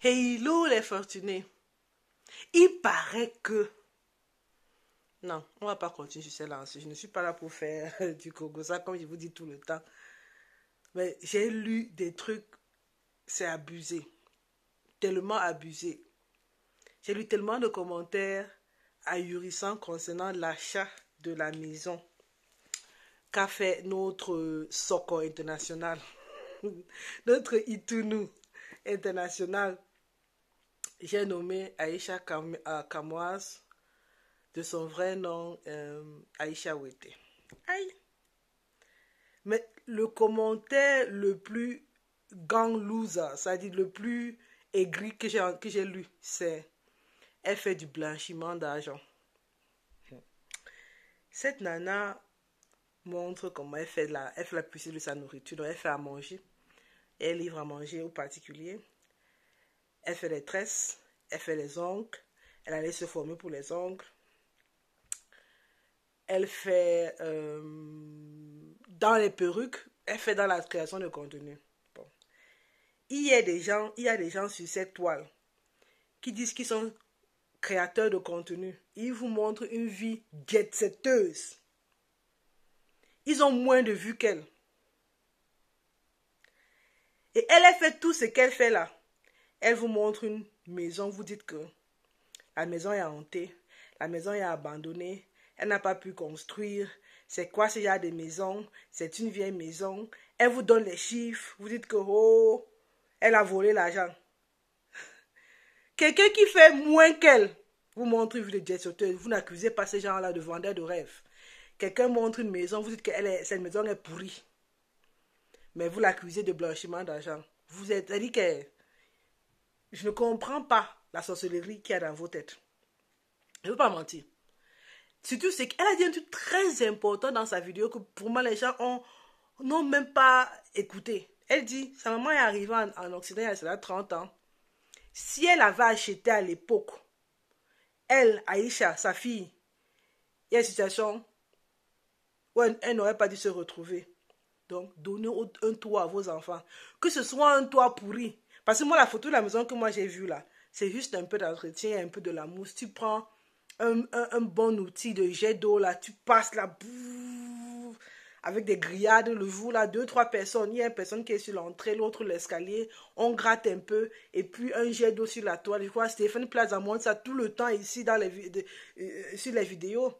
Hello les fortunés. Il paraît que... Non, on va pas continuer sur cette lancée. Je ne suis pas là pour faire du Kogosa comme je vous dis tout le temps. Mais j'ai lu des trucs, c'est abusé. Tellement abusé. J'ai lu tellement de commentaires ahurissants concernant l'achat de la maison qu'a fait notre Soko international. Notre Itunu international. J'ai nommé Aïcha Kamoise, de son vrai nom Aïcha Wete. Aïe. Mais le commentaire le plus gang loser, c'est-à-dire le plus aigri que j'ai lu, c'est elle fait du blanchiment d'argent. Cette nana montre comment elle fait la publicité de sa nourriture. Donc elle fait à manger. Elle livre à manger aux particuliers. Elle fait les tresses. Elle fait les ongles. Elle allait se former pour les ongles. Elle fait dans les perruques, elle fait dans la création de contenu. Bon. Il y a des gens sur cette toile qui disent qu'ils sont créateurs de contenu. Ils vous montrent une vie jet-setteuse. Ils ont moins de vues qu'elle. Et elle a fait tout ce qu'elle fait là. Elle vous montre une maison, vous dites que la maison est hantée, la maison est abandonnée, elle n'a pas pu construire. C'est quoi ce genre de maison? C'est une vieille maison. Elle vous donne les chiffres. Vous dites que, oh, elle a volé l'argent. Quelqu'un qui fait moins qu'elle vous montre une vue de jet-setteuse. Vous n'accusez pas ces gens-là de vendeurs de rêves. Quelqu'un montre une maison. Vous dites que cette maison est pourrie. Mais vous l'accusez de blanchiment d'argent. Vous êtes dit que je ne comprends pas la sorcellerie qu'il y a dans vos têtes. Je ne veux pas mentir. Surtout, c'est qu'elle a dit un truc très important dans sa vidéo que pour moi, les gens n'ont même pas écouté. Elle dit, sa maman est arrivée en Occident il y a 30 ans. Si elle avait acheté à l'époque, elle, Aïcha, sa fille, il y a une situation où elle n'aurait pas dû se retrouver. Donc, donnez un toit à vos enfants. Que ce soit un toit pourri. Parce que moi, la photo de la maison que moi j'ai vue là, c'est juste un peu d'entretien, un peu de la mousse. Tu prends un bon outil de jet d'eau là, tu passes là, avec des grillades, le jour là, 2-3 personnes. Il y a une personne qui est sur l'entrée, l'autre l'escalier. On gratte un peu et puis un jet d'eau sur la toile. Je crois Stéphane Plaza montre ça tout le temps ici dans sur les vidéos.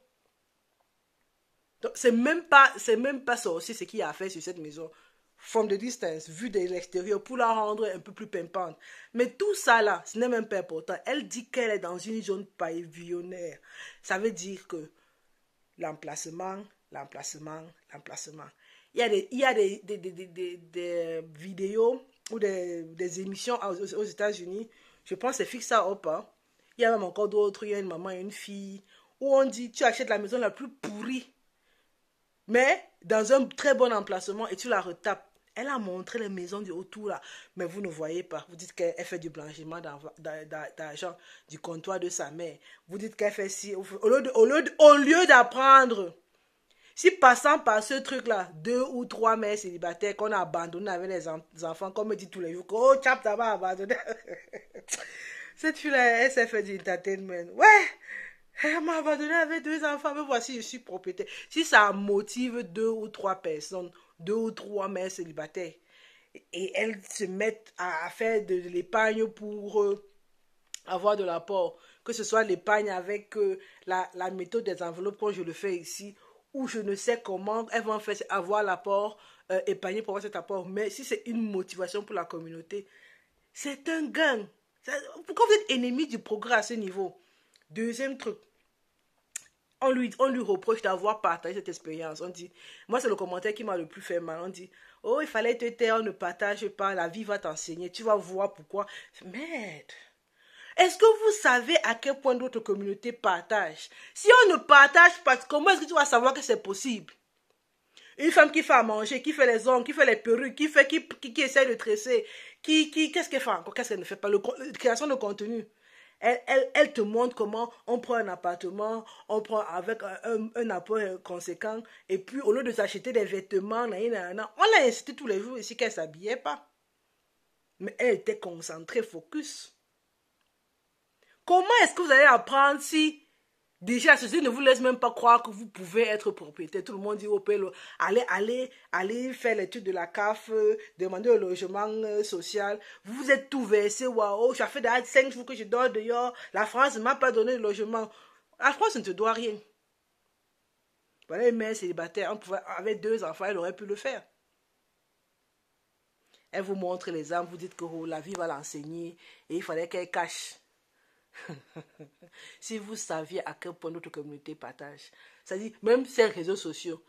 C'est même pas ça aussi ce qu'il a fait sur cette maison. From the distance, vue de l'extérieur, pour la rendre un peu plus pimpante. Mais tout ça là, ce n'est même pas important. Elle dit qu'elle est dans une zone pavillonnaire. Ça veut dire que l'emplacement. Il y a des vidéos ou des émissions aux États-Unis. Je pense que c'est Fix Ça Up. Hein. Il y a même encore d'autres. Il y a une maman et une fille. Où on dit, tu achètes la maison la plus pourrie. Mais dans un très bon emplacement et tu la retapes. Elle a montré les maisons du autour là, mais vous ne voyez pas. Vous dites qu'elle fait du blanchiment d'argent du comptoir de sa mère. Vous dites qu'elle fait si. Au lieu d'apprendre, si passant par ce truc là, 2 ou 3 mères célibataires qu'on a abandonné avec les enfants, comme me dit tous les jours, oh, chap, t'as pas abandonné. Cette fille-là, elle s'est fait du entertainment. Ouais! Elle m'a abandonné avec 2 enfants, mais voici, je suis propriétaire. Si ça motive 2 ou 3 personnes, 2 ou 3 mères célibataires, et elles se mettent à faire de l'épargne pour avoir de l'apport, que ce soit l'épargne avec la méthode des enveloppes, comme je le fais ici, ou je ne sais comment, elles vont faire avoir l'apport, épargner pour avoir cet apport. Mais si c'est une motivation pour la communauté, c'est un gain. Pourquoi vous êtes ennemi du progrès à ce niveau? Deuxième truc, on lui reproche d'avoir partagé cette expérience. On dit, moi c'est le commentaire qui m'a le plus fait mal. On dit, oh il fallait te taire, on ne partage pas, la vie va t'enseigner, tu vas voir pourquoi. Merde. Est-ce que vous savez à quel point d'autres communautés partagent? Si on ne partage pas, comment est-ce que tu vas savoir que c'est possible? Une femme qui fait à manger, qui fait les ongles, qui fait les perruques, qui essaie de tresser, qu'est-ce qu'elle fait encore? Qu'est-ce qu'elle ne fait pas? La création de contenu. Elle te montre comment on prend un appartement, on prend avec un apport conséquent, et puis au lieu de s'acheter des vêtements, on l'a incité tous les jours ici qu'elle ne s'habillait pas. Mais elle était concentrée, focus. Comment est-ce que vous allez apprendre si déjà, ceci ne vous laisse même pas croire que vous pouvez être propriétaire. Tout le monde dit au père, allez faire l'étude de la CAF, demander au logement social. Vous vous êtes tout versé, waouh, ça fait 5 jours que je dors dehors. La France ne m'a pas donné de logement. La France ne te doit rien. Voilà, une mère célibataire, avec 2 enfants, elle aurait pu le faire. Elle vous montre les armes, vous dites que oh, la vie va l'enseigner et il fallait qu'elle cache. Si vous saviez à quel point notre communauté partage, c'est-à-dire même ces réseaux sociaux,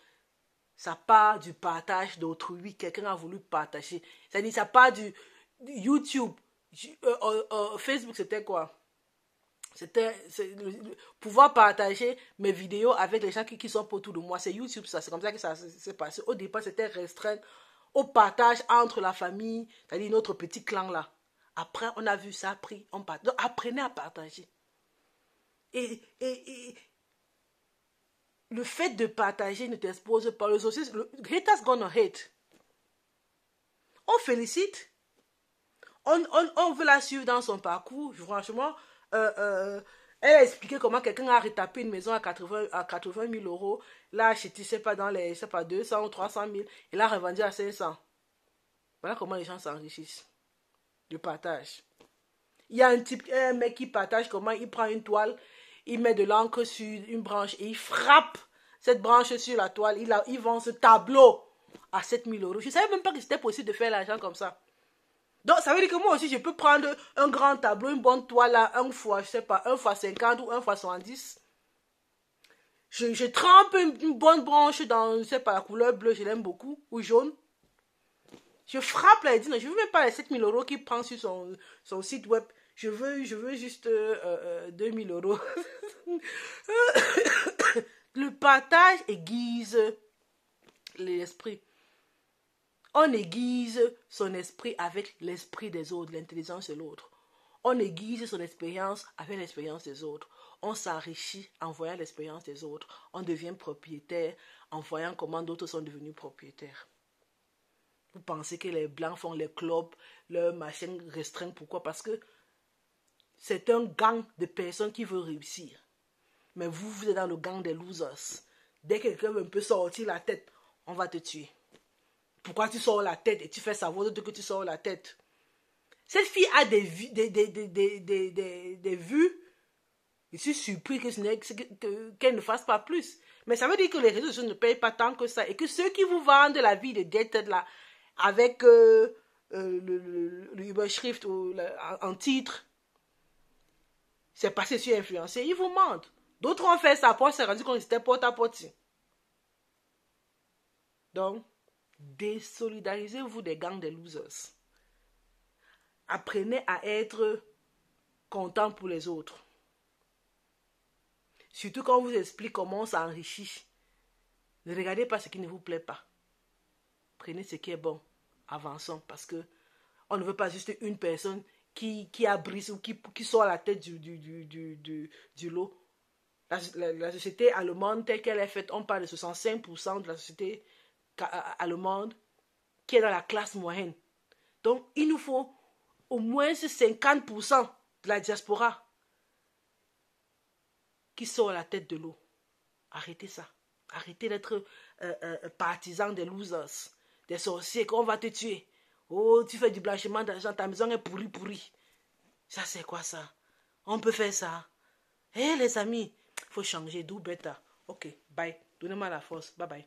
ça part du partage d'autrui, quelqu'un a voulu partager. C'est-à-dire ça part du YouTube, Facebook, c'était quoi? C'était pouvoir partager mes vidéos avec les gens qui sont autour de moi. C'est YouTube, ça. C'est comme ça que ça s'est passé. Au départ, c'était restreint au partage entre la famille, c'est-à-dire notre petit clan là. Après, on a vu ça, appris, on partage. Donc, apprenez à partager. Et le fait de partager ne t'expose pas. Le haters gonna hate. On félicite. On veut la suivre dans son parcours. Franchement, elle a expliqué comment quelqu'un a retapé une maison à 80 000 euros. L'a acheté, je sais pas, dans les 200 ou 300 000. Et l'a revendu à 500. Voilà comment les gens s'enrichissent. Du partage. Il y a un mec qui partage comment il prend une toile, il met de l'encre sur une branche et il frappe cette branche sur la toile. Il vend ce tableau à 7 000 euros. Je ne savais même pas que c'était possible de faire l'argent comme ça. Donc, ça veut dire que moi aussi, je peux prendre un grand tableau, une bonne toile à 1 fois, je sais pas, 1 fois 50 ou 1 fois 70. Je trempe une bonne branche dans, je sais pas, la couleur bleue, je l'aime beaucoup, ou jaune. Je frappe là et dis non, je ne veux même pas les 7 000 euros qu'il prend sur son site web. Je veux juste 2 000 euros. Le partage aiguise l'esprit. On aiguise son esprit avec l'esprit des autres, l'intelligence de l'autre. On aiguise son expérience avec l'expérience des autres. On s'enrichit en voyant l'expérience des autres. On devient propriétaire en voyant comment d'autres sont devenus propriétaires. Vous pensez que les blancs font les clubs, leurs machins restreints. Pourquoi? Parce que c'est un gang de personnes qui veulent réussir. Mais vous êtes dans le gang des losers. Dès que quelqu'un veut un peu sortir la tête, on va te tuer. Pourquoi tu sors la tête et tu fais savoir que tu sors la tête? Cette fille a des vues. Je suis surpris qu'elle ne fasse pas plus. Mais ça veut dire que les réseaux sociaux ne payent pas tant que ça. Et que ceux qui vous vendent la vie de Gated là, avec le Überschrift ou en titre, c'est passé sur influencé, ils vous mentent. D'autres ont fait ça pour se rendre compte que c'était porte à porte. Donc, désolidarisez-vous des gangs des losers. Apprenez à être content pour les autres. Surtout quand on vous explique comment on s'enrichit. Ne regardez pas ce qui ne vous plaît pas. Prenez ce qui est bon. Avançons parce que on ne veut pas juste une personne qui a brisé ou qui sort la tête du lot. La société allemande telle qu'elle est faite, on parle de 65% de la société allemande qui est dans la classe moyenne. Donc, il nous faut au moins 50% de la diaspora qui sort la tête de l'eau. Arrêtez ça. Arrêtez d'être partisan des losers, des sorciers, qu'on va te tuer. Oh, tu fais du blanchiment d'argent, ta maison est pourrie. Ça, c'est quoi ça? On peut faire ça. Hé, les amis, il faut changer, do better. Ok, bye. Donnez-moi la force. Bye bye.